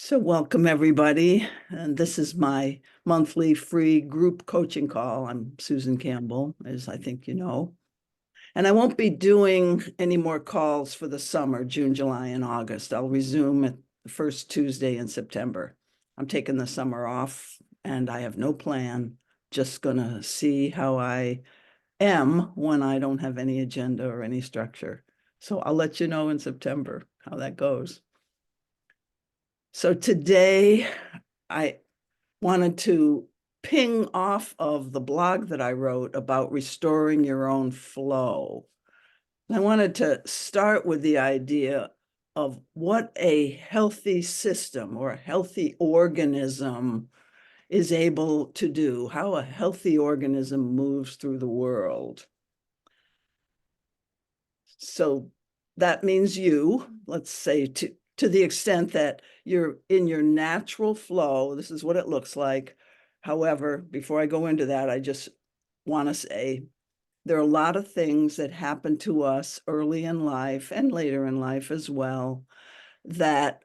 So welcome everybody. And this is my monthly free group coaching call. I'm Susan Campbell, as I think you know. And I won't be doing any more calls for the summer, June, July, and August. I'll resume at the first Tuesday in September. I'm taking the summer off and I have no plan, just gonna see how I am when I don't have any agenda or any structure. So I'll let you know in September how that goes. So today I wanted to ping off of the blog that I wrote about restoring your own flow. I wanted to start with the idea of what a healthy system or a healthy organism is able to do, how a healthy organism moves through the world. So that means you, let's say to the extent that you're in your natural flow, this is what it looks like. However, before I go into that, I just want to say there are a lot of things that happen to us early in life and later in life as well that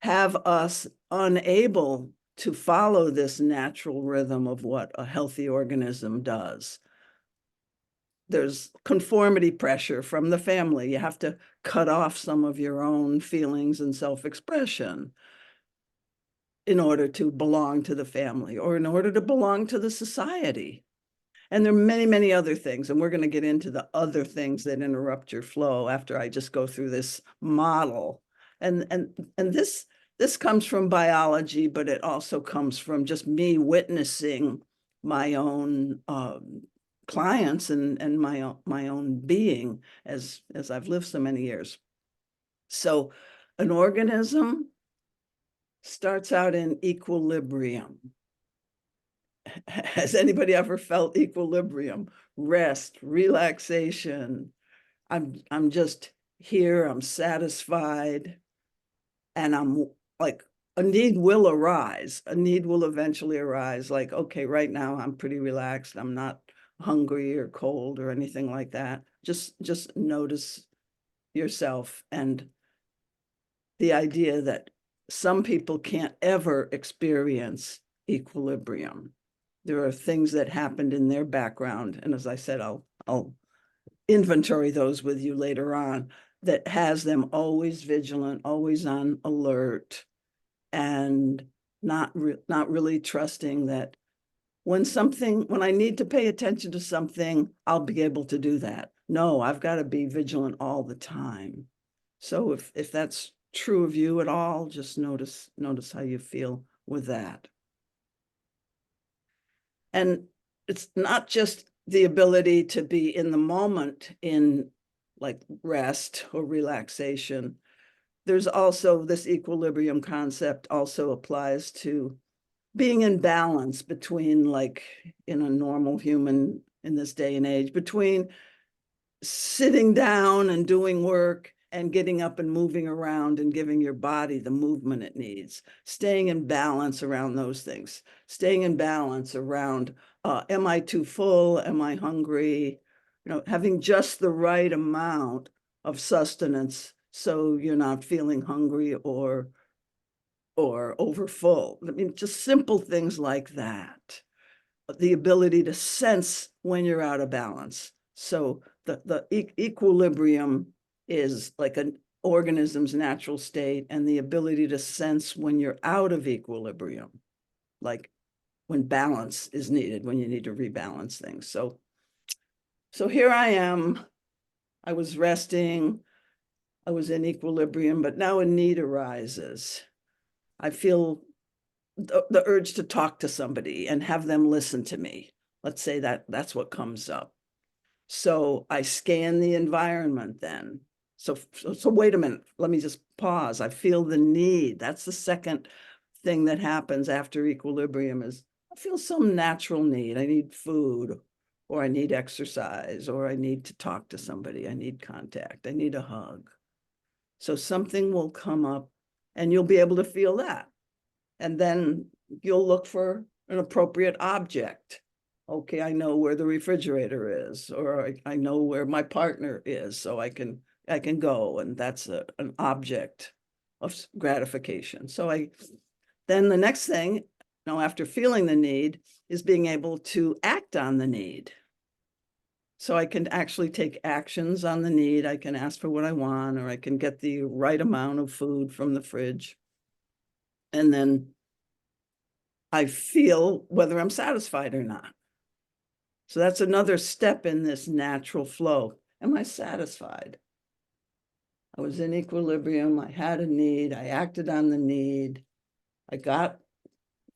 have us unable to follow this natural rhythm of what a healthy organism does. There's conformity pressure from the family. You have to cut off some of your own feelings and self-expression in order to belong to the family or in order to belong to the society. And there are many, many other things. And we're going to get into the other things that interrupt your flow after I just go through this model. And this comes from biology, but it also comes from just me witnessing my own clients and my own being as I've lived so many years. So an organism starts out in equilibrium. Has anybody ever felt equilibrium? Rest, relaxation. I'm just here, I'm satisfied, and I'm like, a need will arise. A need will eventually arise. Like, okay, right now I'm pretty relaxed. I'm not hungry or cold or anything like that. Just notice yourself and the idea that some people can't ever experience equilibrium. There are things that happened in their background. And as I said, I'll inventory those with you later on, that has them always vigilant, always on alert, and not really trusting that when I need to pay attention to something, I'll be able to do that. No, I've got to be vigilant all the time. So if that's true of you at all, just notice how you feel with that. And it's not just the ability to be in the moment in like rest or relaxation. There's also this equilibrium concept also applies to being in balance between, like in a normal human in this day and age, between sitting down and doing work and getting up and moving around and giving your body the movement it needs, staying in balance around those things, staying in balance around, am I too full? Am I hungry? Having just the right amount of sustenance so you're not feeling hungry or over full. I mean, just simple things like that. The ability to sense when you're out of balance. So the equilibrium is like an organism's natural state, and the ability to sense when you're out of equilibrium, like when balance is needed, when you need to rebalance things. So here I am. I was resting. I was in equilibrium, but now a need arises. I feel the urge to talk to somebody and have them listen to me. Let's say that's what comes up. So I scan the environment then. So wait a minute, let me just pause. I feel the need. That's the second thing that happens after equilibrium is I feel some natural need. I need food, or I need exercise, or I need to talk to somebody. I need contact. I need a hug. So something will come up and you'll be able to feel that. And then you'll look for an appropriate object. Okay, I know where the refrigerator is, or I know where my partner is, so I can go, and that's an object. of gratification. So then the next thing, after feeling the need, is being able to act on the need. So I can actually take actions on the need. I can ask for what I want, or I can get the right amount of food from the fridge. And then I feel whether I'm satisfied or not. So that's another step in this natural flow. Am I satisfied? I was in equilibrium. I had a need. I acted on the need. I got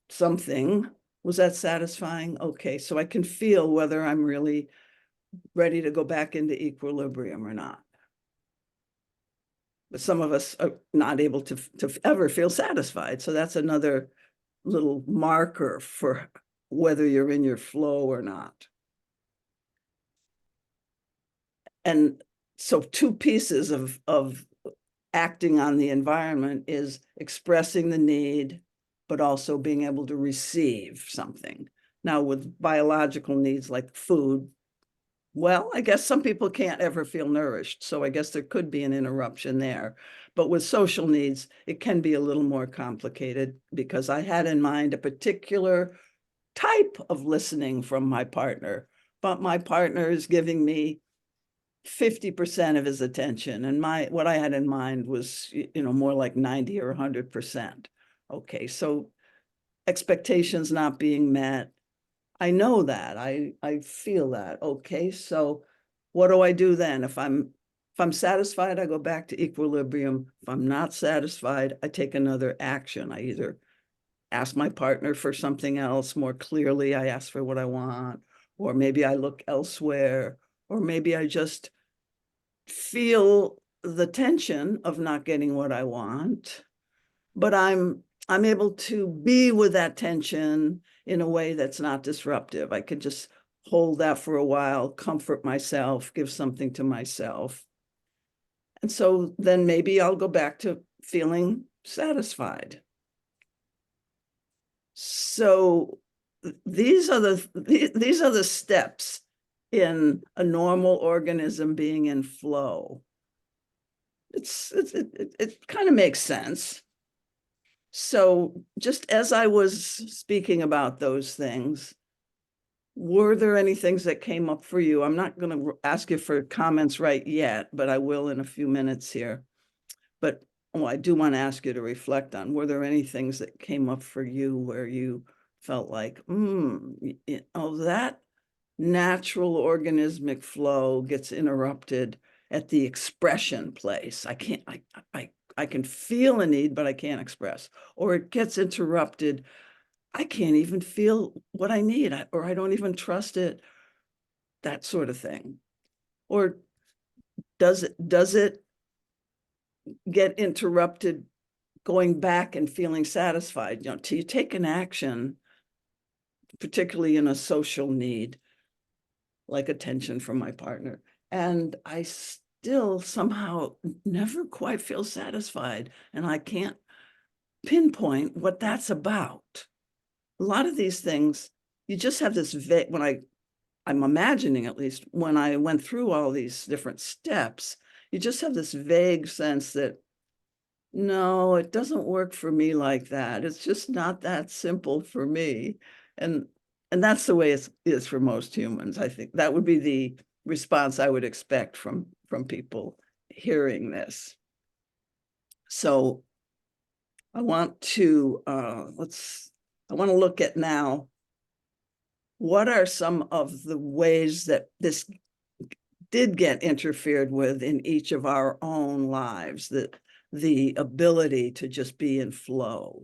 something. Was that satisfying? Okay, so I can feel whether I'm really ready to go back into equilibrium or not. But some of us are not able to ever feel satisfied. So that's another little marker for whether you're in your flow or not. And so two pieces of acting on the environment is expressing the need, but also being able to receive something. Now, with biological needs like food, well, I guess some people can't ever feel nourished. So I guess there could be an interruption there. But with social needs, it can be a little more complicated because I had in mind a particular type of listening from my partner, but my partner is giving me 50% of his attention. And what I had in mind was, more like 90 or 100%. Okay, so expectations not being met. I know that. I feel that. Okay, so what do I do then? If I'm satisfied, I go back to equilibrium. If I'm not satisfied, I take another action. I either ask my partner for something else more clearly. I ask for what I want, or maybe I look elsewhere, or maybe I just feel the tension of not getting what I want, but I'm able to be with that tension in a way that's not disruptive. I could just hold that for a while, comfort myself, give something to myself. And so then maybe I'll go back to feeling satisfied. So these are the steps in a normal organism being in flow. It kind of makes sense. So just as I was speaking about those things, were there any things that came up for you? I'm not going to ask you for comments right yet, but I will in a few minutes here. But I do want to ask you to reflect on, were there any things that came up for you where you felt like, that natural organismic flow gets interrupted at the expression place. I can feel a need, but I can't express, or it gets interrupted. I can't even feel what I need, or I don't even trust it, that sort of thing. Or does it get interrupted going back and feeling satisfied? Till you take an action, particularly in a social need, like attention from my partner, and I still somehow never quite feel satisfied, and I can't pinpoint what that's about. A lot of these things, you just have this when I'm imagining, at least when I went through all these different steps, you just have this vague sense that, no, it doesn't work for me like that. It's just not that simple for me. And that's the way it is for most humans. I think that would be the response I would expect from people hearing this. So I want to look at now, what are some of the ways that this did get interfered with in each of our own lives, that the ability to just be in flow,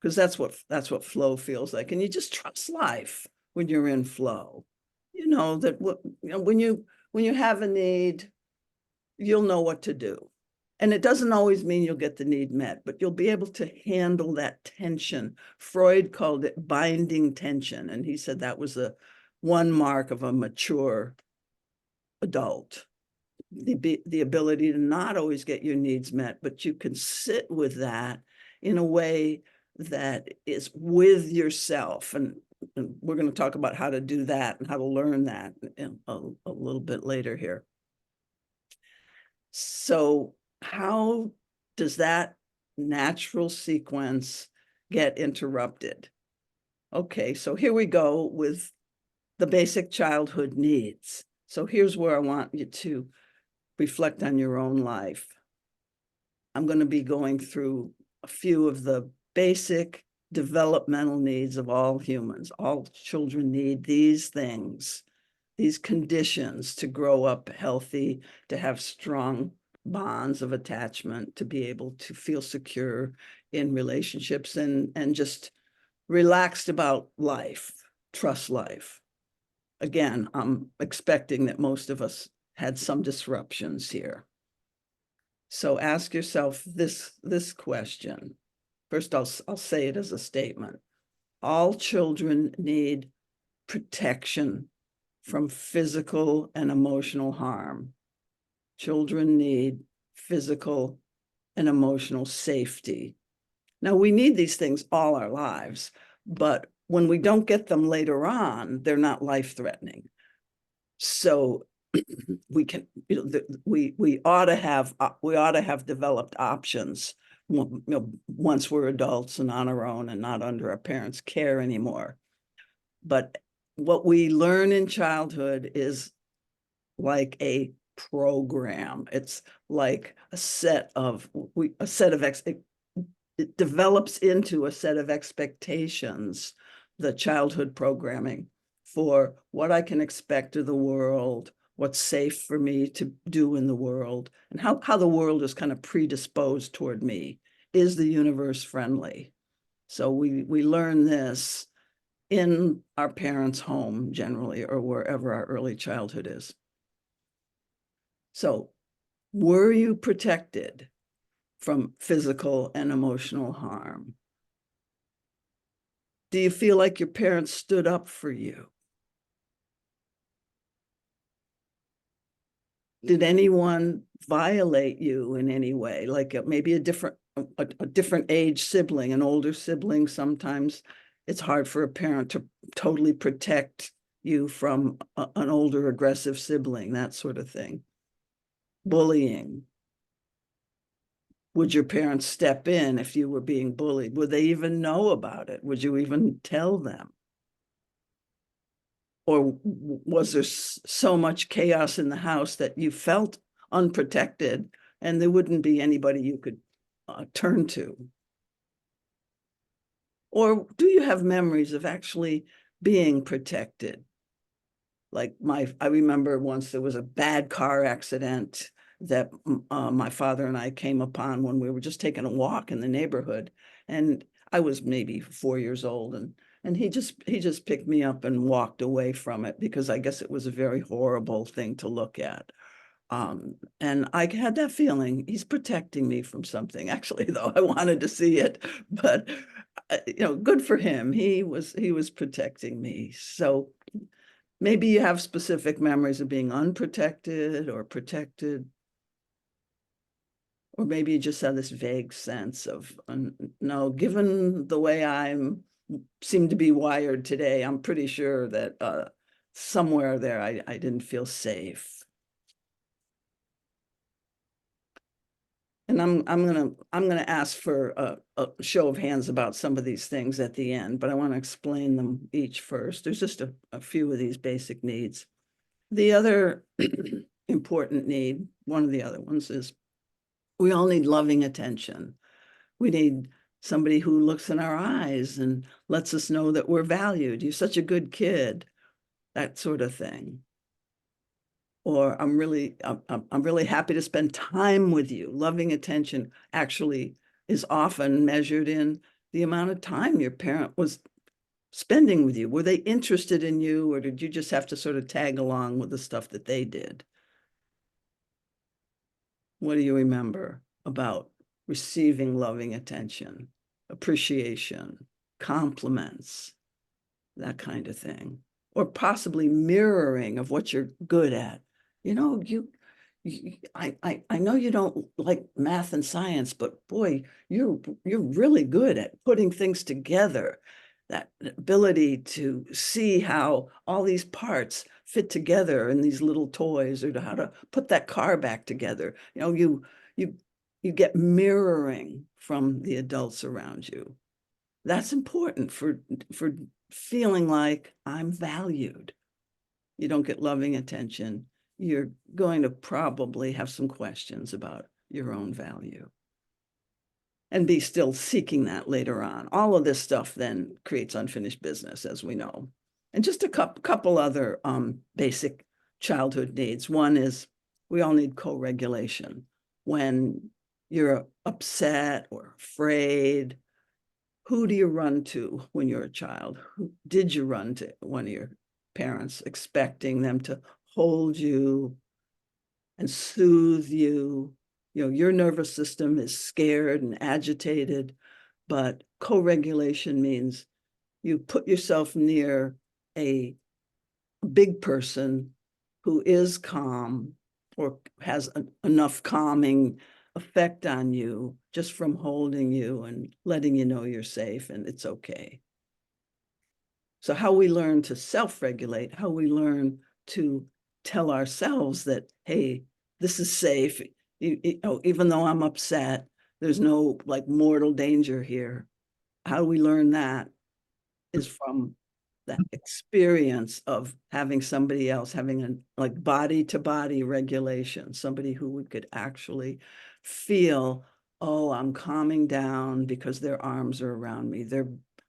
because that's what flow feels like. And you just trust life when you're in flow. That when you have a need, you'll know what to do. And it doesn't always mean you'll get the need met, but you'll be able to handle that tension. Freud called it binding tension. And he said that was one mark of a mature adult. The ability to not always get your needs met, but you can sit with that in a way that is with yourself. And we're going to talk about how to do that and how to learn that a little bit later here. So how does that natural sequence get interrupted. Okay, so here we go with the basic childhood needs. So here's where I want you to reflect on your own life. I'm going to be going through a few of the basic developmental needs of all humans. All children need these things, these conditions to grow up healthy, to have strong bonds of attachment, to be able to feel secure in relationships and just relaxed about life, trust life. Again, I'm expecting that most of us had some disruptions here. So ask yourself this question. First, I'll say it as a statement. All children need protection from physical and emotional harm. Children need physical and emotional safety. Now, we need these things all our lives, but when we don't get them later on, they're not life-threatening. So we can, we ought to have developed options, once we're adults and on our own and not under our parents' care anymore. But what we learn in childhood is like a program. It's like a set of it develops into a set of expectations, the childhood programming for what I can expect of the world, what's safe for me to do in the world, and how the world is kind of predisposed toward me. Is the universe friendly? So we learn this in our parents' home generally, or wherever our early childhood is. So were you protected from physical and emotional harm? Do you feel like your parents stood up for you? Did anyone violate you in any way? Like maybe a different age sibling, an older sibling. Sometimes it's hard for a parent to totally protect you from an older aggressive sibling, that sort of thing. Bullying. Would your parents step in if you were being bullied? Would they even know about it? Would you even tell them? Or was there so much chaos in the house that you felt unprotected and there wouldn't be anybody you could turn to? Or do you have memories of actually being protected? Like I remember once there was a bad car accident that my father and I came upon when we were just taking a walk in the neighborhood. And I was maybe 4 years old, and he just picked me up and walked away from it because I guess it was a very horrible thing to look at. And I had that feeling he's protecting me from something. Actually, though, I wanted to see it, but good for him. He was protecting me. So maybe you have specific memories of being unprotected or protected. Or maybe you just have this vague sense of, no, given the way seem to be wired today, I'm pretty sure that somewhere there I didn't feel safe. And I'm gonna ask for a show of hands about some of these things at the end, but I want to explain them each first. There's just a few of these basic needs. The other important need, one of the other ones, is we all need loving attention. We need somebody who looks in our eyes and lets us know that we're valued. You're such a good kid, that sort of thing. Or I'm really happy to spend time with you. Loving attention actually is often measured in the amount of time your parent was spending with you. Were they interested in you, or did you just have to sort of tag along with the stuff that they did? What do you remember about receiving loving attention, appreciation, compliments, that kind of thing? Or possibly mirroring of what you're good at. I know you don't like math and science, but boy, you're really good at putting things together. That ability to see how all these parts fit together in these little toys, or how to put that car back together. You you get mirroring from the adults around you. That's important for feeling like I'm valued. You don't get loving attention, you're going to probably have some questions about your own value and be still seeking that later on. All of this stuff then creates unfinished business, as we know. And just a couple other basic childhood needs. One is we all need co-regulation. When you're upset or afraid, who do you run to when you're a child? Who did you run to one of your parents, expecting them to hold you and soothe you? You know, your nervous system is scared and agitated, but co-regulation means you put yourself near a big person who is calm or has enough calming effect on you just from holding you and letting you know you're safe and it's okay. So how we learn to self-regulate, how we learn to tell ourselves that, hey, this is safe. Even though I'm upset, there's no like mortal danger here. How do we learn that is from that experience of having somebody else, having a like body to body regulation, somebody who we could actually feel, oh, I'm calming down because their arms are around me.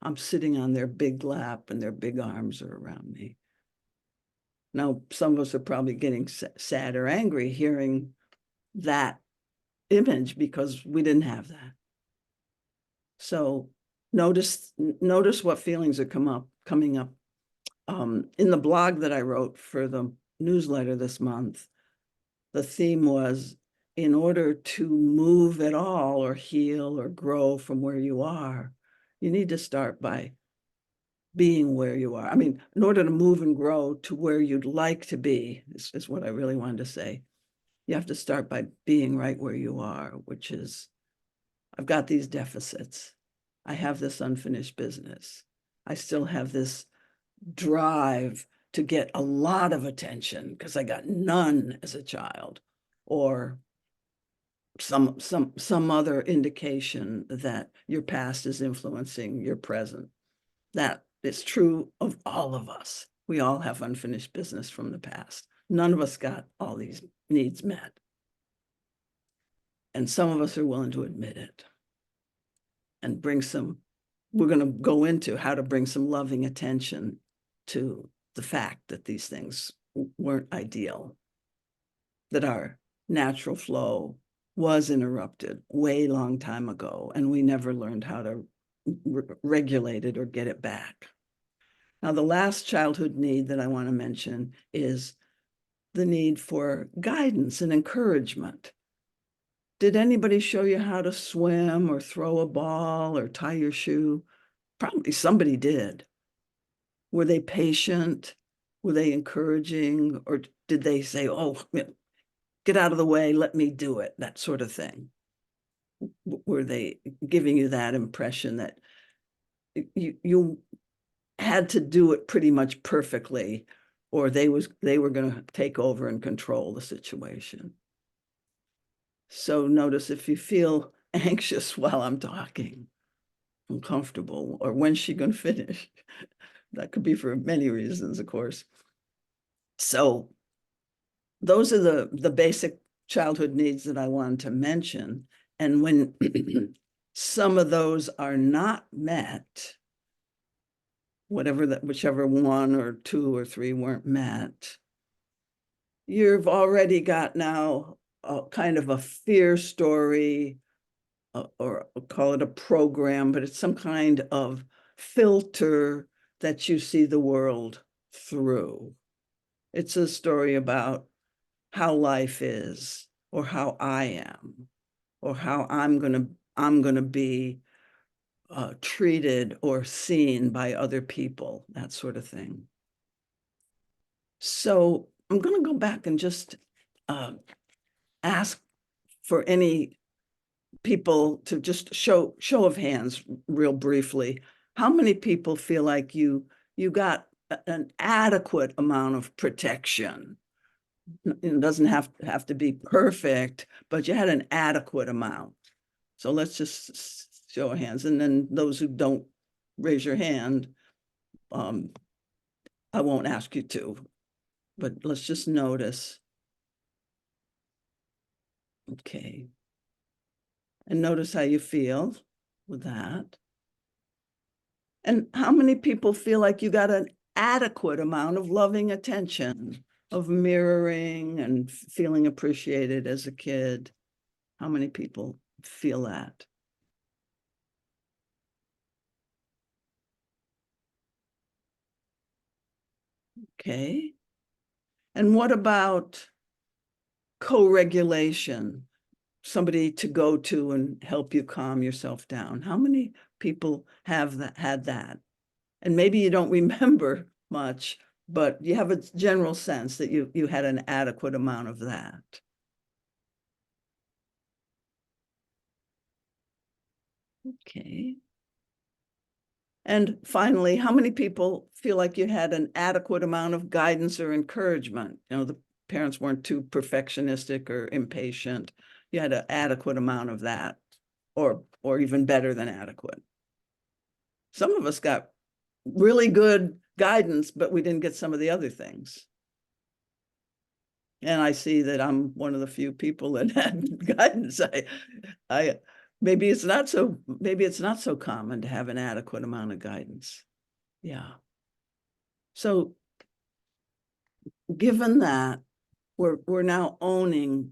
I'm sitting on their big lap and their big arms are around me. Now, some of us are probably getting sad or angry hearing that image because we didn't have that. So notice what feelings are coming up. In the blog that I wrote for the newsletter this month, the theme was, in order to move at all or heal or grow from where you are, you need to start by being where you are. I mean, in order to move and grow to where you'd like to be, is what I really wanted to say. You have to start by being right where you are, which is, I've got these deficits. I have this unfinished business. I still have this drive to get a lot of attention because I got none as a child, or some other indication that your past is influencing your present. That is true of all of us. We all have unfinished business from the past. None of us got all these needs met. And some of us are willing to admit it and we're going to go into how to bring some loving attention to the fact that these things weren't ideal, that our natural flow was interrupted way long time ago, and we never learned how to regulate it or get it back. Now, the last childhood need that I want to mention is the need for guidance and encouragement. Did anybody show you how to swim or throw a ball or tie your shoe? Probably somebody did. Were they patient? Were they encouraging? Or did they say, oh, get out of the way, let me do it, that sort of thing? Were they giving you that impression that you had to do it pretty much perfectly, or they were going to take over and control the situation? So notice if you feel anxious while I'm talking, uncomfortable, or when's she going to finish? That could be for many reasons, of course. So those are the basic childhood needs that I wanted to mention. And when some of those are not met, whichever one or two or three weren't met, you've already got now a kind of a fear story, or I'll call it a program, but it's some kind of filter that you see the world through. It's a story about how life is, or how I am, or how I'm gonna be treated or seen by other people, that sort of thing. So I'm gonna go back and just ask for any people to just show of hands real briefly. How many people feel like you got an adequate amount of protection It doesn't have to be perfect, but you had an adequate amount. So let's just show of hands. And then those who don't raise your hand, I won't ask you to, but let's just notice. Okay. And notice how you feel with that. And how many people feel like you got an adequate amount of loving attention, of mirroring and feeling appreciated as a kid? How many people feel that? Okay. And what about co-regulation? Somebody to go to and help you calm yourself down. How many people have that, had that? And maybe you don't remember much, but you have a general sense that you had an adequate amount of that. Okay. And finally, how many people feel like you had an adequate amount of guidance or encouragement? You know, the parents weren't too perfectionistic or impatient. You had an adequate amount of that, or even better than adequate. Some of us got really good guidance, but we didn't get some of the other things. And I see that I'm one of the few people that had guidance. I maybe it's not so common to have an adequate amount of guidance. Yeah. So given that we're now owning,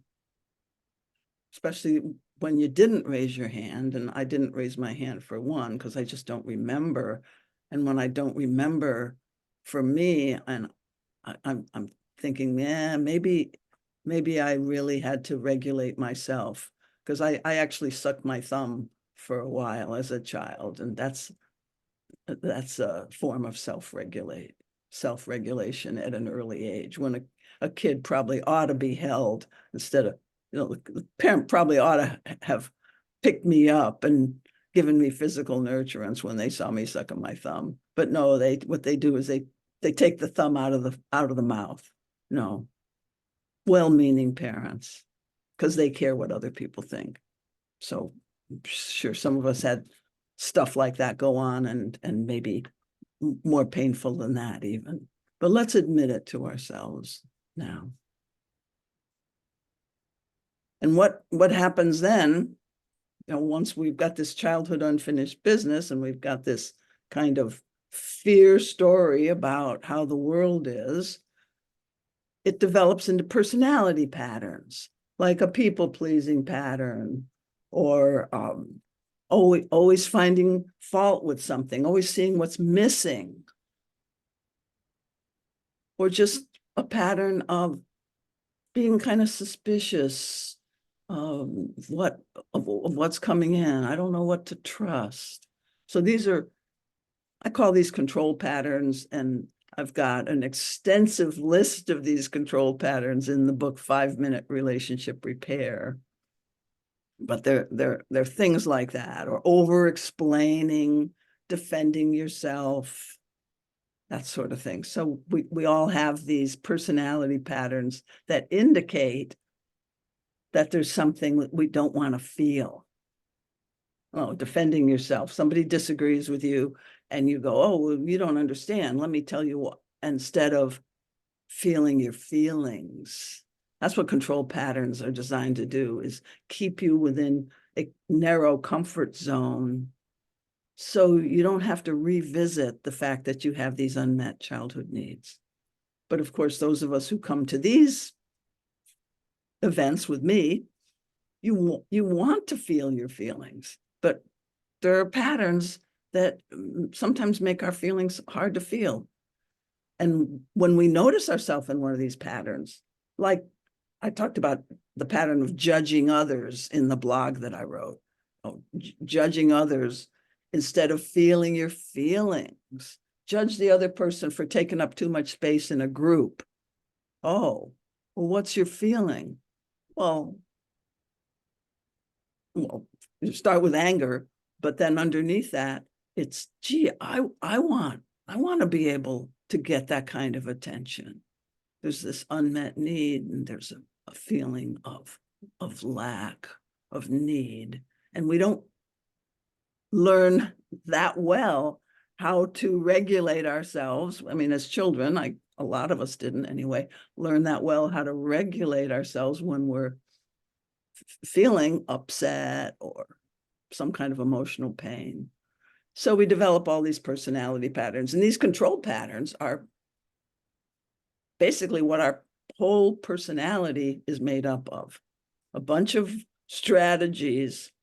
especially when you didn't raise your hand, and I didn't raise my hand for one because I just don't remember. And when I don't remember, for me, and I'm thinking, yeah, maybe I really had to regulate myself, because I actually sucked my thumb for a while as a child, and that's a form of self-regulation at an early age, when a kid probably ought to be held instead of, the parent probably ought to have picked me up and given me physical nurturance when they saw me sucking my thumb. But no, what they do is they take the thumb out of the mouth. No, well-meaning parents, because they care what other people think. So I'm sure some of us had stuff like that go on, and maybe more painful than that even. But let's admit it to ourselves now. And what happens then, once we've got this childhood unfinished business and we've got this kind of fear story about how the world is, it develops into personality patterns, like a people-pleasing pattern, or always finding fault with something, always seeing what's missing, or just a pattern of being kind of suspicious of what's coming in. I don't know what to trust. So I call these control patterns, and I've got an extensive list of these control patterns in the book 5-Minute Relationship Repair. But they're things like that, or over-explaining, defending yourself, that sort of thing. So we all have these personality patterns that indicate that there's something that we don't want to feel. Oh, defending yourself. Somebody disagrees with you and you go, oh, well, you don't understand. Let me tell you what, instead of feeling your feelings. That's what control patterns are designed to do, is keep you within a narrow comfort zone, so you don't have to revisit the fact that you have these unmet childhood needs. But of course, those of us who come to these events with me, you want to feel your feelings, but there are patterns that sometimes make our feelings hard to feel. And when we notice ourselves in one of these patterns, like I talked about the pattern of judging others in the blog that I wrote, judging others instead of feeling your feelings. Judge the other person for taking up too much space in a group. Oh, well, what's your feeling? Well, you start with anger, but then underneath that, it's, gee, I want to be able to get that kind of attention. there's this unmet need, and there's a feeling of lack, of need, and we don't learn that well how to regulate ourselves. I mean, as children, a lot of us didn't anyway, learn that well how to regulate ourselves when we're feeling upset or some kind of emotional pain. So we develop all these personality patterns, and these control patterns are basically what our whole personality is made up of. A bunch of strategies,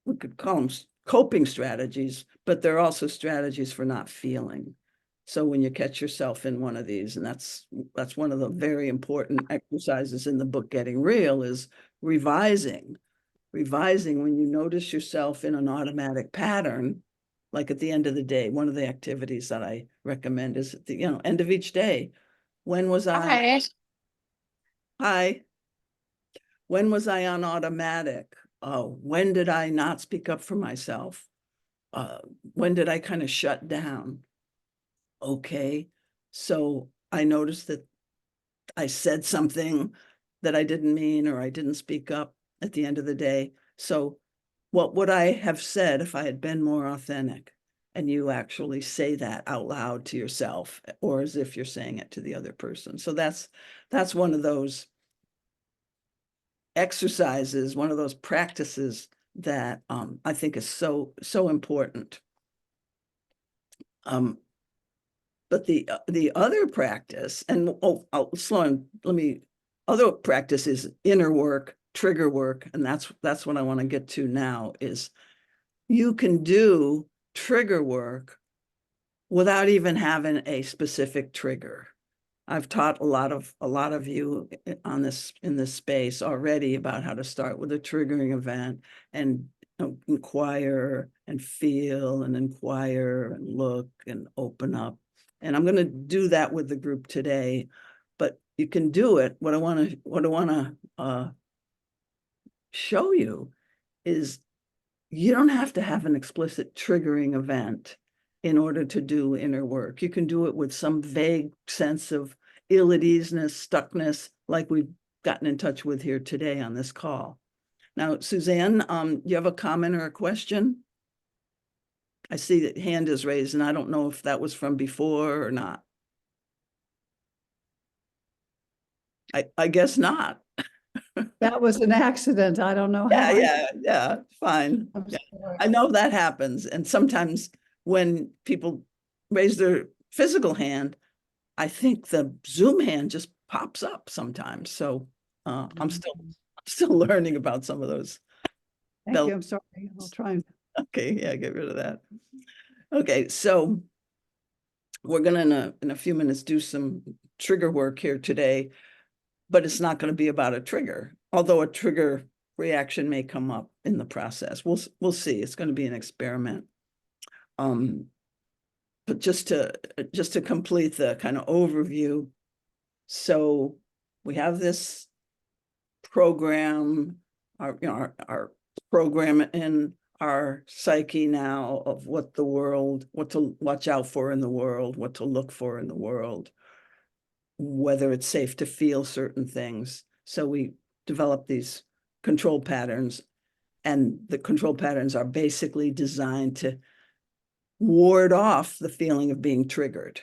we could call them coping strategies, but they're also strategies for not feeling. So when you catch yourself in one of these, and that's one of the very important exercises in the book, Getting Real, is revising. Revising when you notice yourself in an automatic pattern, like at the end of the day. One of the activities that I recommend is at the end of each day. When was I? Hi. When was I on automatic? When did I not speak up for myself? When did I kind of shut down? Okay, so I noticed that I said something that I didn't mean, or I didn't speak up at the end of the day. So what would I have said if I had been more authentic? And you actually say that out loud to yourself, or as if you're saying it to the other person. So that's one of those exercises, one of those practices that I think is so important. But the other practice, and slow on, other practice is inner work, trigger work, and that's what I want to get to now. Is you can do trigger work without even having a specific trigger. I've taught a lot of you on this, in this space already, about how to start with a triggering event and inquire and feel and inquire and look and open up. And I'm going to do that with the group today, but you can do it. What I want to show you is you don't have to have an explicit triggering event in order to do inner work. You can do it with some vague sense of ill-at-easeness, stuckness, like we've gotten in touch with here today on this call. Now, Suzanne, you have a comment or a question? I see that hand is raised, and I don't know if that was from before or not. I guess not. That was an accident. I don't know how. Yeah, fine. Yeah. I know that happens. And sometimes when people raise their physical hand, I think the Zoom hand just pops up sometimes. So I'm still learning about some of those. Thank you. I'm sorry. I'll try and. Okay, yeah, get rid of that. Okay, so we're gonna in a few minutes do some trigger work here today, but it's not going to be about a trigger, although a trigger reaction may come up in the process. We'll see. It's going to be an experiment. But just to complete the kind of overview, so we have this program, our program in our psyche now of what to watch out for in the world, what to look for in the world, whether it's safe to feel certain things. So we develop these control patterns, and the control patterns are basically designed to ward off the feeling of being triggered.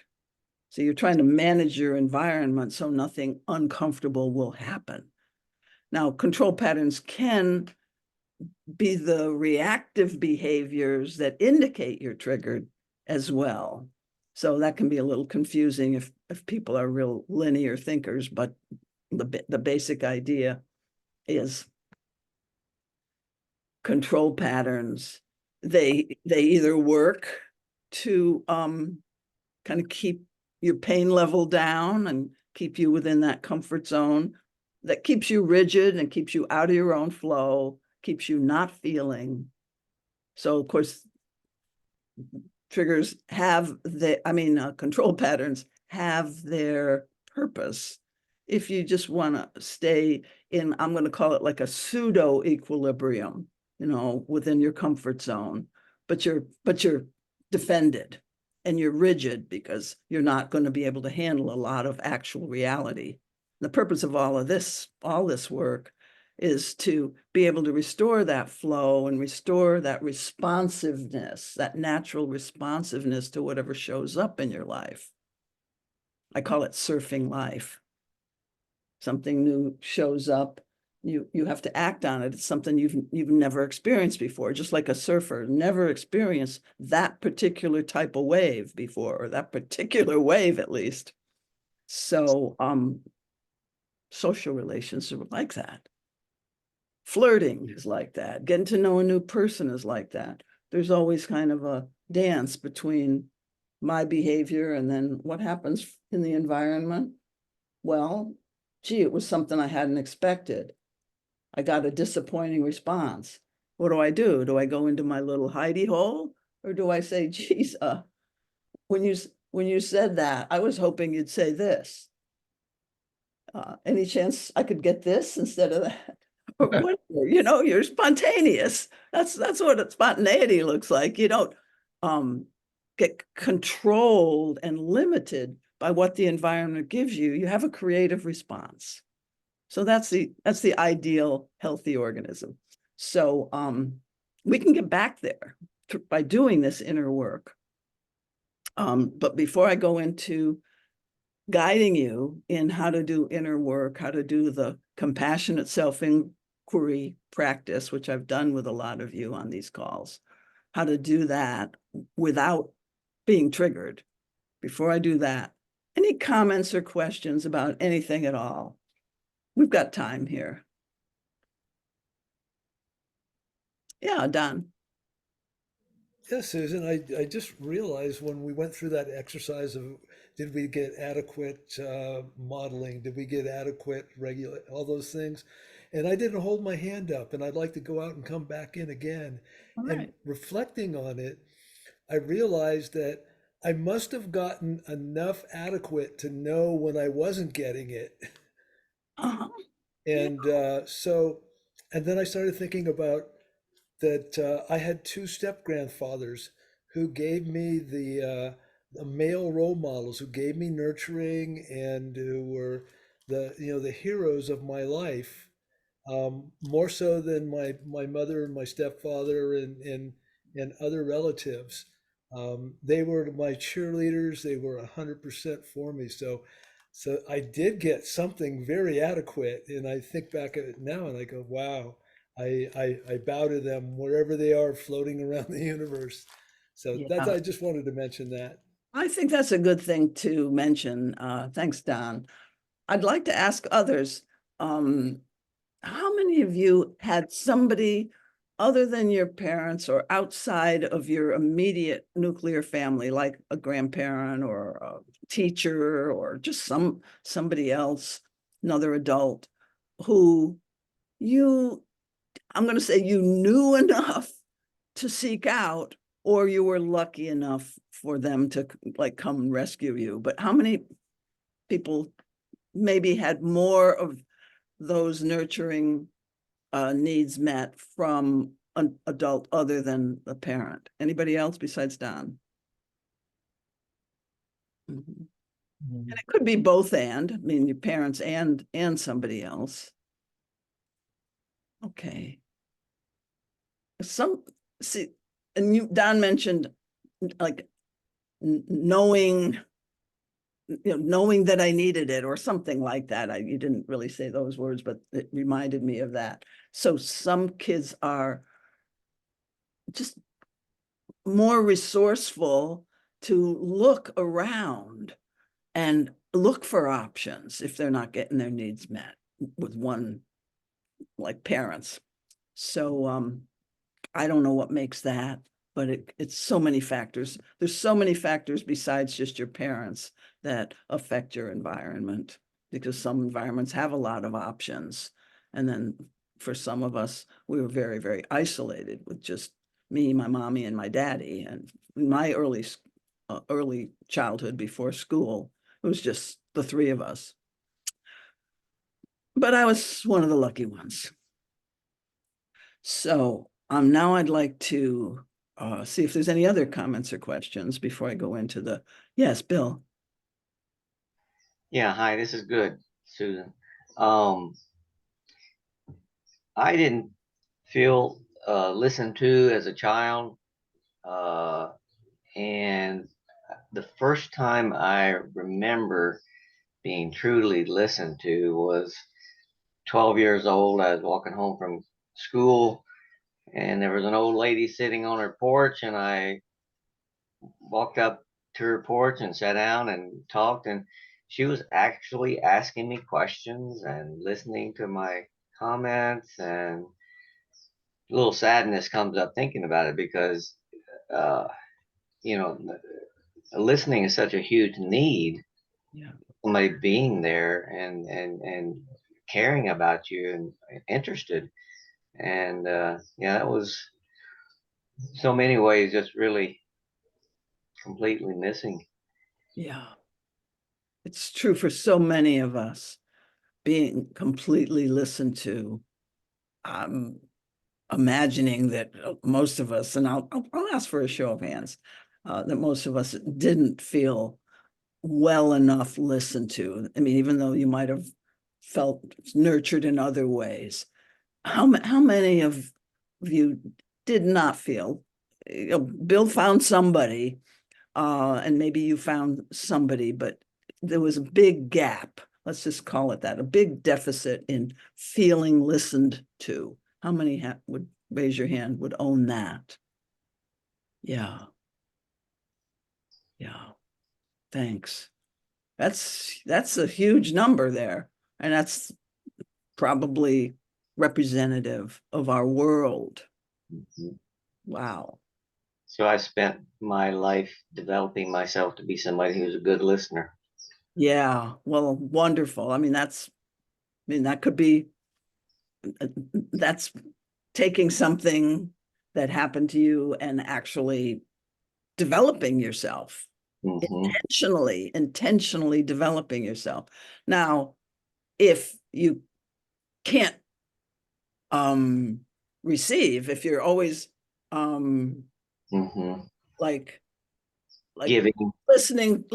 So you're trying to manage your environment so nothing uncomfortable will happen. Now, control patterns can be the reactive behaviors that indicate you're triggered as well. So that can be a little confusing if people are real linear thinkers, but the basic idea is control patterns. They either work to kind of keep your pain level down and keep you within that comfort zone that keeps you rigid and keeps you out of your own flow, keeps you not feeling. So of course, triggers have control patterns have their purpose. If you just want to stay in, I'm going to call it like a pseudo equilibrium, within your comfort zone, but you're defended. and you're rigid because you're not going to be able to handle a lot of actual reality. The purpose of all this work is to be able to restore that flow and restore that responsiveness, that natural responsiveness to whatever shows up in your life. I call it surfing life. Something new shows up, you have to act on it. It's something you've never experienced before, just like a surfer never experienced that particular type of wave before, or that particular wave at least. So social relations are like that. Flirting is like that. Getting to know a new person is like that. There's always kind of a dance between my behavior and then what happens in the environment. Well, gee, it was something I hadn't expected. I got a disappointing response. What do? Do I go into my little hidey hole, or do I say, geez, when you said that, I was hoping you'd say this. Any chance I could get this instead of that? Or whatever, you're spontaneous. That's what spontaneity looks like. You don't get controlled and limited by what the environment gives you. You have a creative response. So that's the ideal healthy organism. So we can get back there by doing this inner work. But before I go into guiding you in how to do inner work, how to do the compassionate self-inquiry practice, which I've done with a lot of you on these calls, how to do that without being triggered. Before I do that, any comments or questions about anything at all? We've got time here. Yeah, Don. Yes, Susan, I just realized when we went through that exercise of did we get adequate modeling, did we get adequate regulate, all those things, and I didn't hold my hand up, and I'd like to go out and come back in again. All And right. reflecting on it, I realized that I must have gotten enough adequate to know when I wasn't getting it. Uh-huh. Yeah. And and then I started thinking about that I had two step grandfathers who gave me the male role models, who gave me nurturing and who were the heroes of my life, more so than my mother and my stepfather and other relatives. They were my cheerleaders. They were 100% for me. So I did get something very adequate, and I think back at it now and I go, wow, I bow to them wherever they are floating around the universe. So that's, Yeah. I just wanted to mention that. I think that's a good thing to mention. Thanks, Don. I'd like to ask others, how many of you had somebody other than your parents or outside of your immediate nuclear family, like a grandparent or a teacher or just somebody else, another adult, who I'm going to say you knew enough to seek out, or you were lucky enough for them to like come rescue you? But how many people maybe had more of those nurturing needs met from an adult other than the parent? Anybody else besides Don? Mhm. And it could be both I mean, your parents and somebody else. Okay. See, and Don mentioned like knowing, knowing that I needed it or something like that. You didn't really say those words, but it reminded me of that. So some kids are just more resourceful to look around and look for options if they're not getting their needs met with one, like parents. So I don't know what makes that, but it's so many factors. There's so many factors besides just your parents that affect your environment, because some environments have a lot of options. And then for some of us, we were very, very isolated with just me, my mommy, and my daddy. And in my early childhood before school, it was just the three of us. But I was one of the lucky ones. So now I'd like to see if there's any other comments or questions before I go into the, yes, Bill. Yeah, hi, this is good, Susan. Um, I didn't feel listened to as a child. Uh, and the first time I remember being truly listened to was 12 years old. I was walking home from school, and there was an old lady sitting on her porch, and I walked up to her porch and sat down and talked, and she was actually asking me questions and listening to my comments, and a little sadness comes up thinking about it because uh, you know, listening is such a huge need. Yeah. Somebody being there and caring about you and interested, and yeah, that was so many ways just really completely missing. Yeah. It's true for so many of us, being completely listened to. I'm imagining that most of us, and I'll ask for a show of hands, that most of us didn't feel well enough listened to. I mean, even though you might have felt nurtured in other ways, how many of you did not feel? Bill found somebody, and maybe you found somebody, but there was a big gap. Let's just call it that, a big deficit in feeling listened to. How many would raise your hand, would own that? Yeah. Yeah. Thanks. That's a huge number there. And that's probably representative of our world. Mhm. Wow. So I spent my life developing myself to be somebody who's a good listener. Yeah. Well, wonderful. I mean, that could be, that's taking something that happened to you and actually developing yourself, Hmm. intentionally developing yourself. Now, if you can't receive, if you're always Hmm. like Giving. listening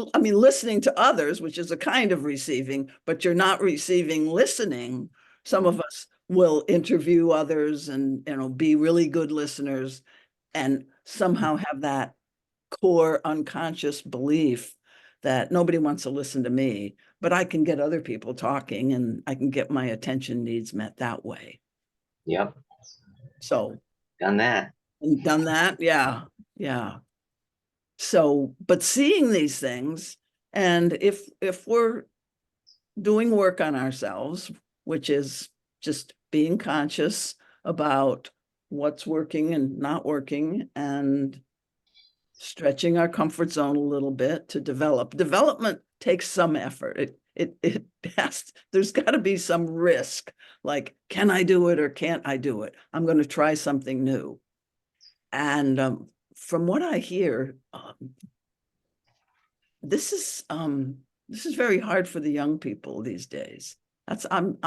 to others, which is a kind of receiving, but you're not receiving listening. Some of us will interview others and be really good listeners and somehow have that core unconscious belief that nobody wants to listen to me, but I can get other people talking and I can get my attention needs met that way. Yep, So done that. done that. Yeah. Yeah. So, but seeing these things, and if we're doing work on ourselves, which is just being conscious about what's working and not working, and stretching our comfort zone a little bit to development takes some effort. It has, there's got to be some risk, like, can I do it or can't I do it? I'm going to try something new. And from what I hear, this is very hard for the young people these days. That's I'm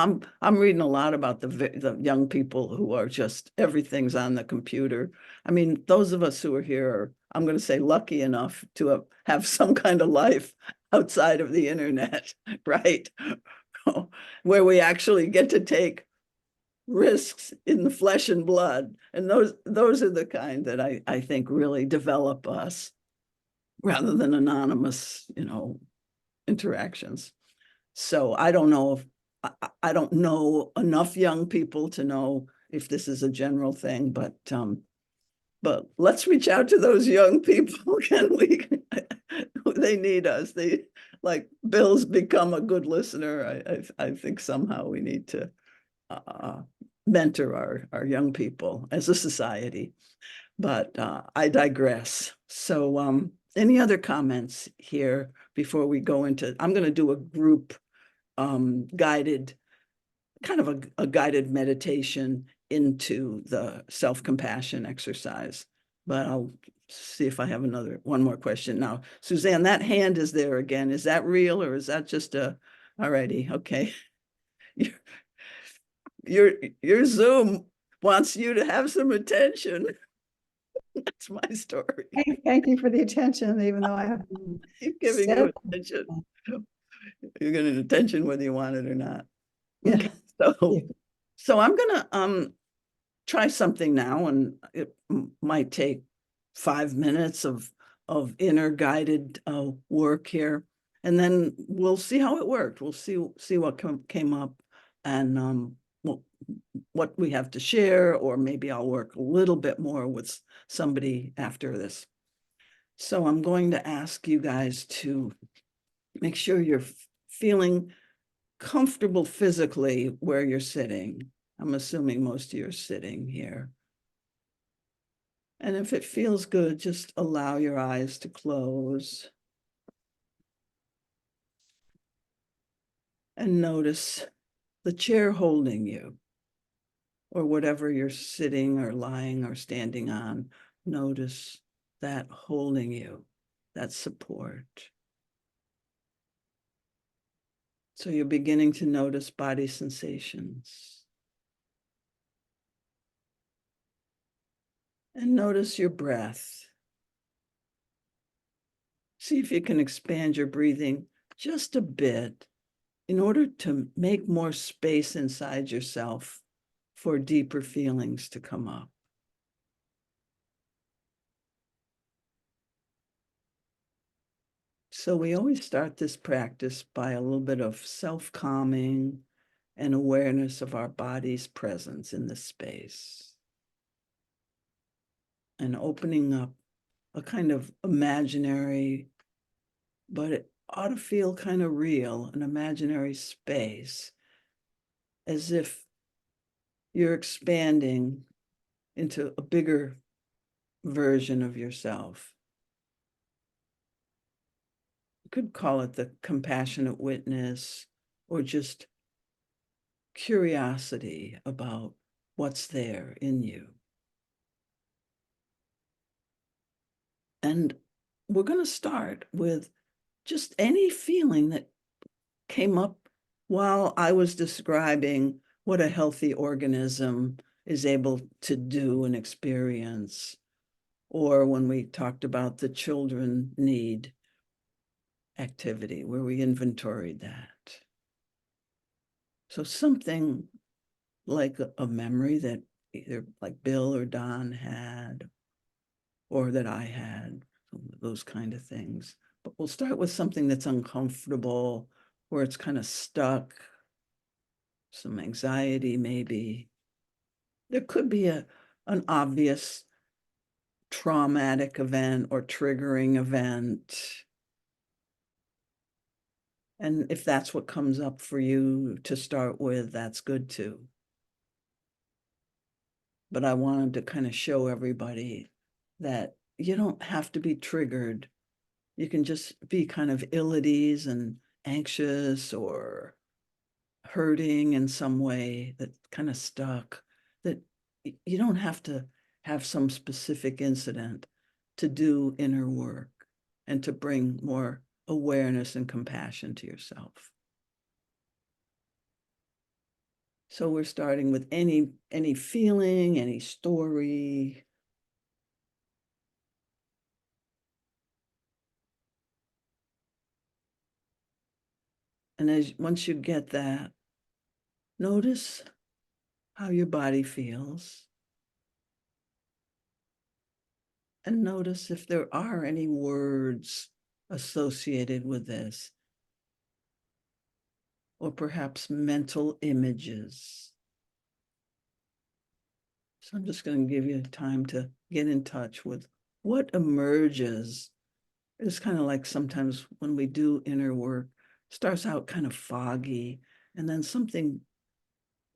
reading a lot about the young people who are just, everything's on the computer. I mean, those of us who are here are, I'm going to say, lucky enough to have some kind of life outside of the internet, right? Where we actually get to take risks in the flesh and blood. And those are the kind that I think really develop us rather than anonymous, interactions. So I don't know if I don't know enough young people to know if this is a general thing, but let's reach out to those young people. Can we? They need us. They, like Bill's become a good listener. I think somehow we need to mentor our young people as a society. But I digress. So any other comments here before we go into, I'm going to do a group guided, kind of a guided meditation into the self-compassion exercise. But I'll see if I have one more question. Now, Suzanne, that hand is there again. Is that real or is that just alrighty, okay. Your Zoom wants you to have some attention. That's my story. Thank you for the attention, even though I have. Keep giving said- you attention. You're getting attention whether you want it or not. Yeah. Okay, so, Yeah. so I'm gonna try something now, and it might take 5 minutes of inner guided work here, and then we'll see how it worked. We'll see what came up, and what we have to share, or maybe I'll work a little bit more with somebody after this. So I'm going to ask you guys to make sure you're feeling comfortable physically where you're sitting. I'm assuming most of you are sitting here. And if it feels good, just allow your eyes to close. And notice the chair holding you, or whatever you're sitting or lying or standing on. Notice that holding you, that support. So you're beginning to notice body sensations. And notice your breath. See if you can expand your breathing just a bit in order to make more space inside yourself for deeper feelings to come up. So we always start this practice by a little bit of self-calming and awareness of our body's presence in this space. And opening up a kind of imaginary, but it ought to feel kind of real, an imaginary space, as if you're expanding into a bigger version of yourself. You could call it the compassionate witness, or just curiosity about what's there in you. And we're going to start with just any feeling that came up while I was describing what a healthy organism is able to do and experience, or when we talked about the children need activity, where we inventoried that. So something like a memory that either like Bill or Don had, or that I had, those kind of things. But we'll start with something that's uncomfortable, where it's kind of stuck, some anxiety maybe. There could be an obvious traumatic event or triggering event. And if that's what comes up for you to start with, that's good too. But I wanted to kind of show everybody that you don't have to be triggered. You can just be kind of ill at ease and anxious or hurting in some way, that kind of stuck, that you don't have to have some specific incident to do inner work and to bring more awareness and compassion to yourself. So we're starting with any feeling, any story. And once you get that, notice how your body feels. And notice if there are any words associated with this, or perhaps mental images. So I'm just going to give you time to get in touch with what emerges. It's kind of like sometimes when we do inner work, starts out kind of foggy, and then something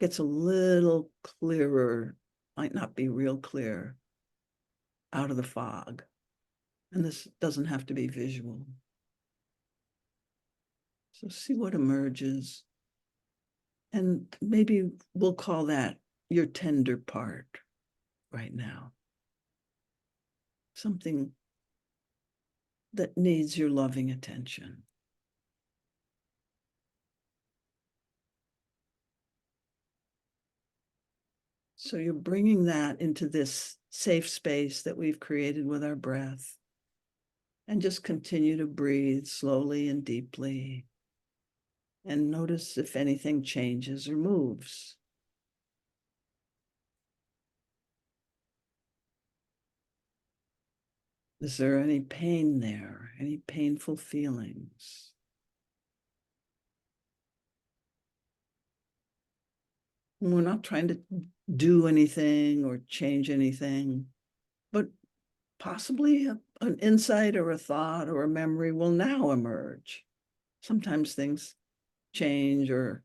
gets a little clearer, might not be real clear, out of the fog. And this doesn't have to be visual. So see what emerges. And maybe we'll call that your tender part right now. Something that needs your loving attention. So you're bringing that into this safe space that we've created with our breath. And just continue to breathe slowly and deeply. And notice if anything changes or moves. Is there any pain there? Any painful feelings? We're not trying to do anything or change anything, but possibly an insight or a thought or a memory will now emerge. Sometimes things change, or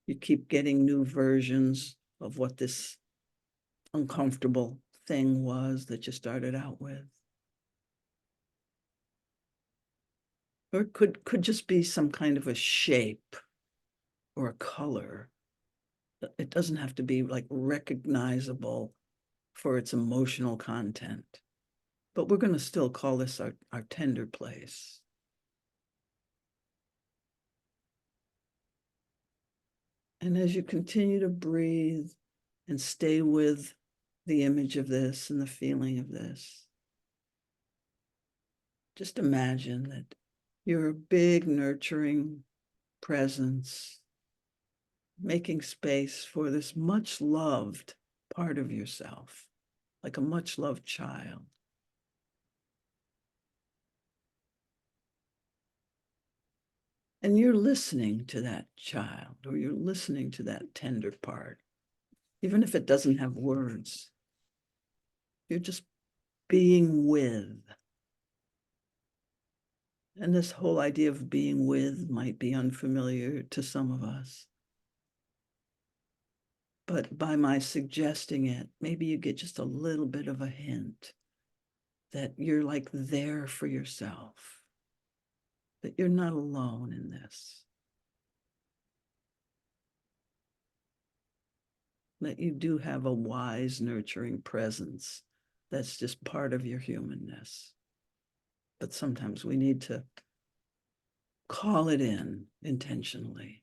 you keep getting new versions of what this uncomfortable thing was that you started out with. Or it could just be some kind of a shape or a color. It doesn't have to be like recognizable for its emotional content. But we're going to still call this our tender place. And as you continue to breathe and stay with the image of this and the feeling of this, just imagine that you're a big, nurturing presence, making space for this much loved part of yourself, like a much loved child. And you're listening to that child, or you're listening to that tender part, even if it doesn't have words. You're just being with. And this whole idea of being with might be unfamiliar to some of us. But by my suggesting it, maybe you get just a little bit of a hint that you're like there for yourself, that you're not alone in this, that you do have a wise, nurturing presence that's just part of your humanness. But sometimes we need to call it in intentionally.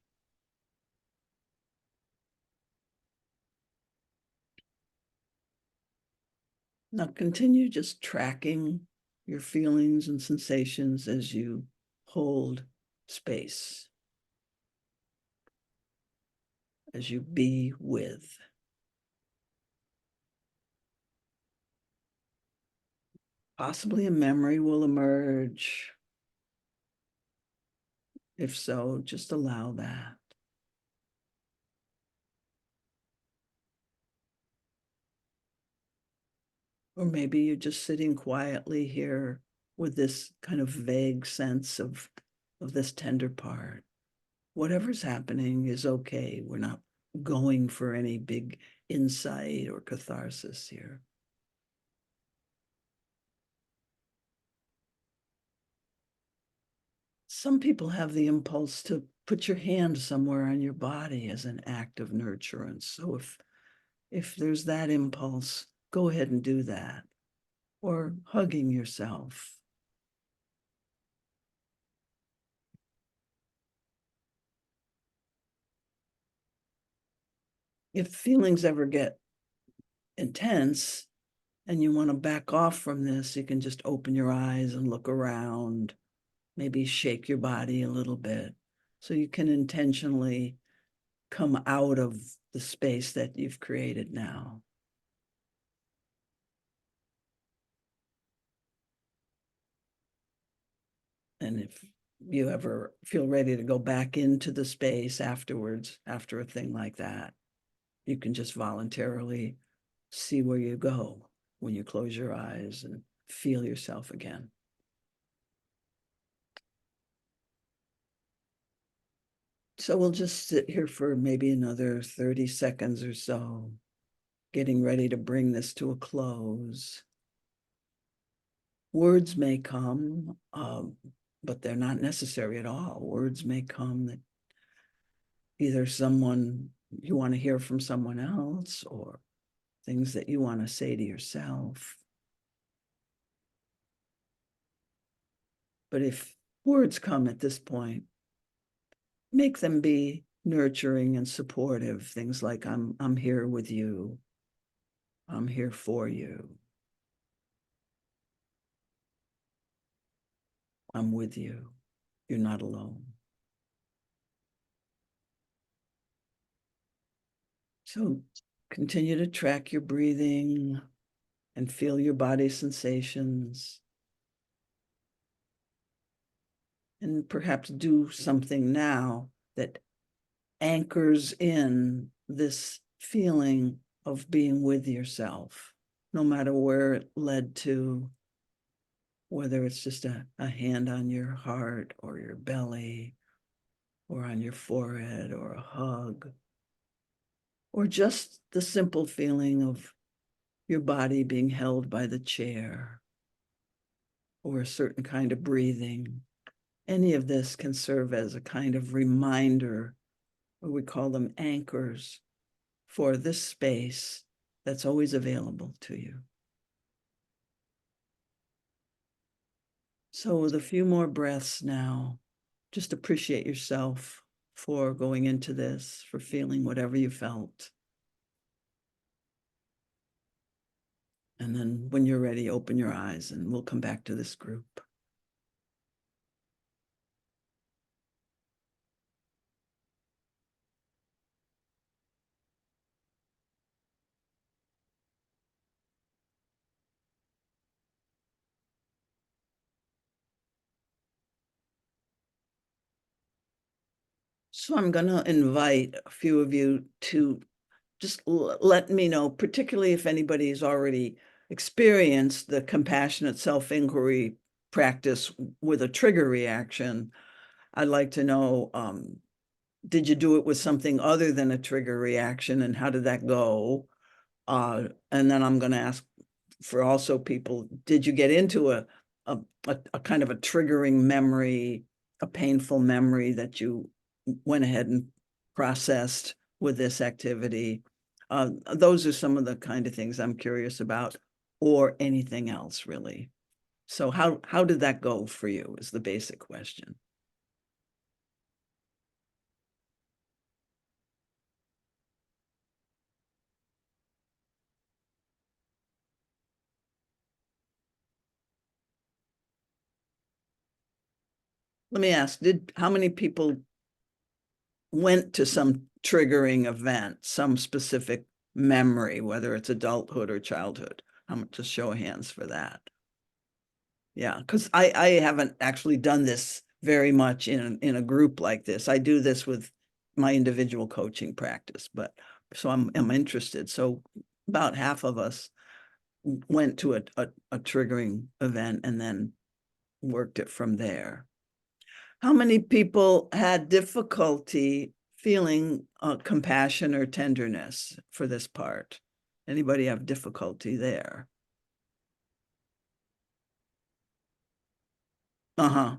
Now continue just tracking your feelings and sensations as you hold space, as you be with. Possibly a memory will emerge. If so, just allow that. Or maybe you're just sitting quietly here with this kind of vague sense of this tender part. Whatever's happening is okay. We're not going for any big insight or catharsis here. Some people have the impulse to put your hand somewhere on your body as an act of nurturance. So if there's that impulse, go ahead and do that. Or hugging yourself. If feelings ever get intense and you want to back off from this, you can just open your eyes and look around, maybe shake your body a little bit so you can intentionally come out of the space that you've created now. And if you ever feel ready to go back into the space afterwards, after a thing like that, you can just voluntarily see where you go when you close your eyes and feel yourself again. So we'll just sit here for maybe another 30 seconds or so, getting ready to bring this to a close. Words may come, but they're not necessary at all. Words may come that either someone you want to hear from someone else, or things that you want to say to yourself. But if words come at this point, make them be nurturing and supportive. Things like, I'm here with you. I'm here for you. I'm with you. You're not alone. So continue to track your breathing and feel your body sensations. And perhaps do something now that anchors in this feeling of being with yourself, no matter where it led to, whether it's just a hand on your heart or your belly or on your forehead or a hug, or just the simple feeling of your body being held by the chair or a certain kind of breathing. Any of this can serve as a kind of reminder, or we call them anchors, for this space that's always available to you. So with a few more breaths now, just appreciate yourself for going into this, for feeling whatever you felt. And then when you're ready, open your eyes and we'll come back to this group. So I'm going to invite a few of you to just let me know, particularly if anybody's already experienced the compassionate self-inquiry practice with a trigger reaction. I'd like to know, did you do it with something other than a trigger reaction, and how did that go? And then I'm going to ask for also people, did you get into a kind of a triggering memory, a painful memory that you went ahead and processed with this activity? Those are some of the kind of things I'm curious about, or anything else really. So how did that go for you is the basic question. Let me ask, how many people went to some triggering event, some specific memory, whether it's adulthood or childhood? How much, just show of hands for that. Yeah, because I haven't actually done this very much in a group like this. I do this with my individual coaching practice, but so I'm interested. So about half of us went to a triggering event and then worked it from there. How many people had difficulty feeling compassion or tenderness for this part? Anybody have difficulty there?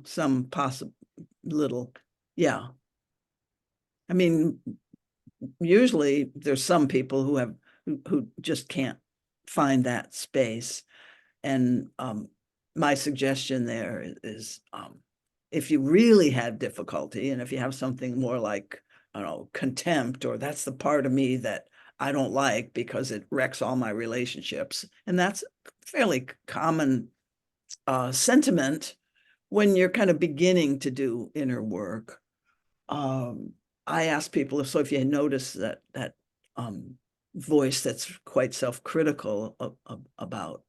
Some possible little, yeah. I mean, usually there's some people who just can't find that space. And my suggestion there is if you really had difficulty, and if you have something more like, I don't know, contempt, or that's the part of me that I don't like because it wrecks all my relationships, and that's fairly common sentiment when you're kind of beginning to do inner work. I ask people, so if you notice that voice that's quite self-critical about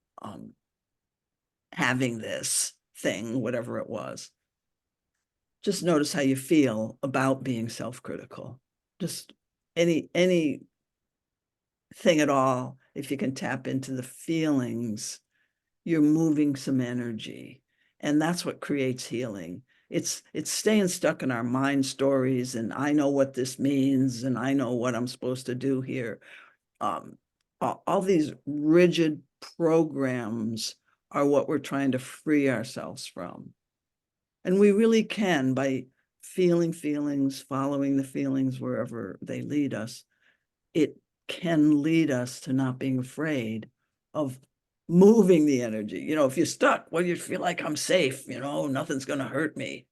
having this thing, whatever it was, just notice how you feel about being self-critical. Just anything at all. If you can tap into the feelings, you're moving some energy, and that's what creates healing. It's staying stuck in our mind stories, and I know what this means, and I know what I'm supposed to do here. All these rigid programs are what we're trying to free ourselves from. And we really can, by feeling feelings, following the feelings wherever they lead us. It can lead us to not being afraid of moving the energy. If you're stuck, well, you feel like I'm safe, nothing's going to hurt me.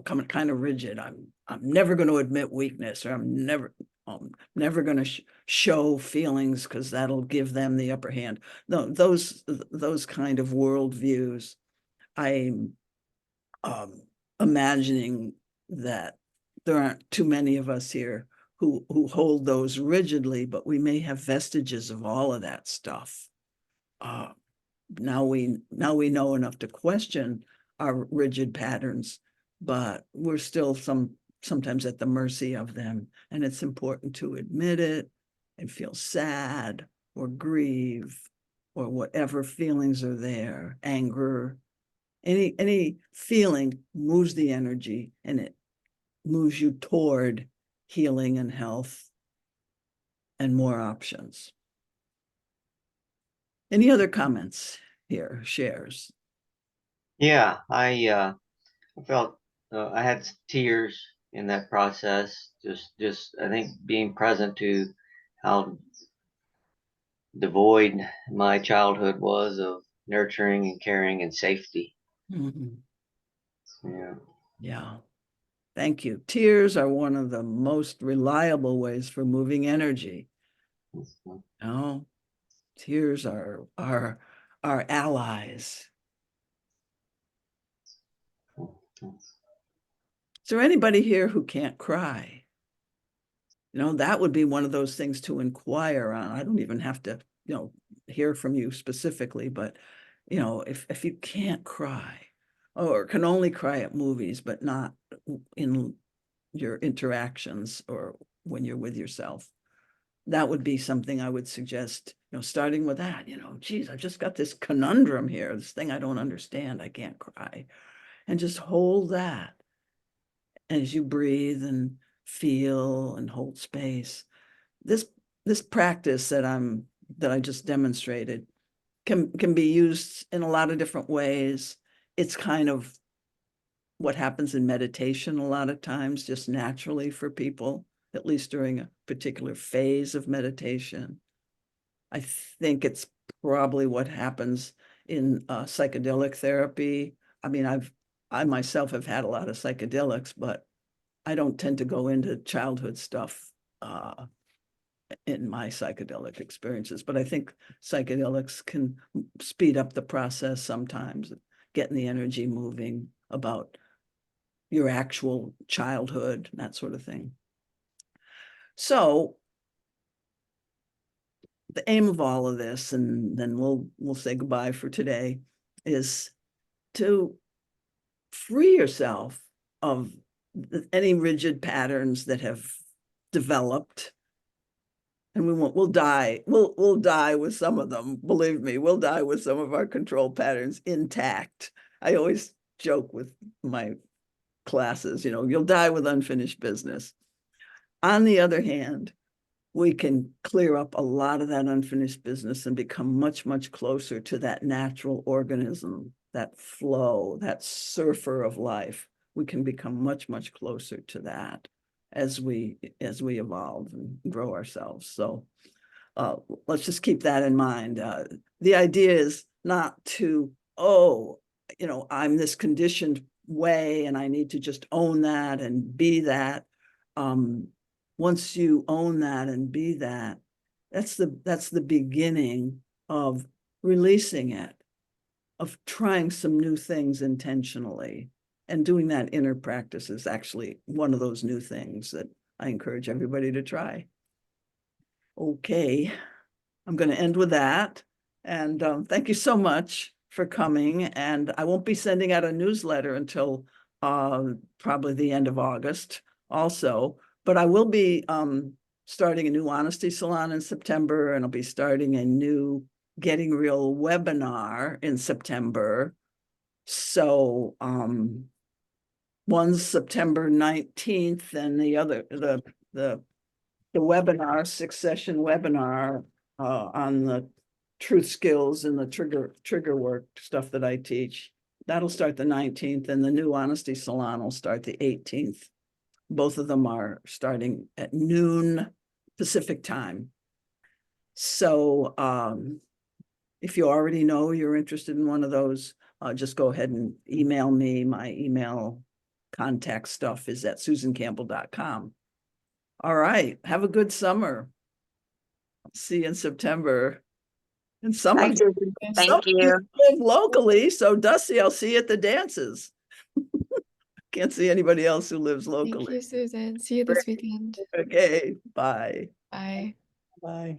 Coming kind of rigid. I'm never going to admit weakness, or I'm never going to show feelings because that'll give them the upper hand. No, those kind of worldviews, I'm imagining that there aren't too many of us here who hold those rigidly, but we may have vestiges of all of that stuff. Now we know enough to question our rigid patterns, but we're still sometimes at the mercy of them. And it's important to admit it and feel sad or grieve or whatever feelings are there, anger, any feeling moves the energy, and it moves you toward healing and health and more options. Any other comments here, shares? Yeah, I felt I had tears in that process. Just I think being present to how devoid my childhood was of nurturing and caring and safety. Mhm. Yeah. Yeah. Thank you. Tears are one of the most reliable ways for moving energy. Mhm. Oh, tears are our allies. Is there anybody here who can't cry? You know, that would be one of those things to inquire on. I don't even have to, hear from you specifically, but, if you can't cry or can only cry at movies, but not in your interactions or when you're with yourself, that would be something I would suggest, starting with that, geez, I've just got this conundrum here, this thing I don't understand, I can't cry. And just hold that as you breathe and feel and hold space. This practice that I just demonstrated can be used in a lot of different ways. It's kind of what happens in meditation a lot of times, just naturally for people, at least during a particular phase of meditation. I think it's probably what happens in psychedelic therapy. I mean, I myself have had a lot of psychedelics, but I don't tend to go into childhood stuff in my psychedelic experiences. But I think psychedelics can speed up the process sometimes, getting the energy moving about your actual childhood, that sort of thing. So the aim of all of this, and then we'll say goodbye for today, is to free yourself of any rigid patterns that have developed. And we'll die with some of them. Believe me, we'll die with some of our control patterns intact. I always joke with my classes, you'll die with unfinished business. On the other hand, we can clear up a lot of that unfinished business and become much, much closer to that natural organism, that flow, that surfer of life. We can become much, much closer to that as we evolve and grow ourselves. So let's just keep that in mind. The idea is not to, I'm this conditioned way and I need to just own that and be that. Once you own that and be that, that's the beginning of releasing it, of trying some new things intentionally. And doing that inner practice is actually one of those new things that I encourage everybody to try. Okay, I'm going to end with that. And thank you so much for coming. And I won't be sending out a newsletter until probably the end of August also, but I will be starting a new honesty salon in September, and I'll be starting a new Getting Real webinar in September. So one's September 19th and the other, the webinar, 6-session webinar on the truth skills and the trigger work stuff that I teach. That'll start the 19th, and the new honesty salon will start the 18th. Both of them are starting at noon Pacific time. So if you already know you're interested in one of those, just go ahead and email me. My email contact stuff is at susancampbell.com. All right. Have a good summer. See you in September. And some Bye, of Susan. some Thank of you you. live locally, so Dusty, I'll see you at the dances. Can't see anybody else who lives Thank locally. you, Susan. See you this weekend. Okay, bye. Bye. Bye.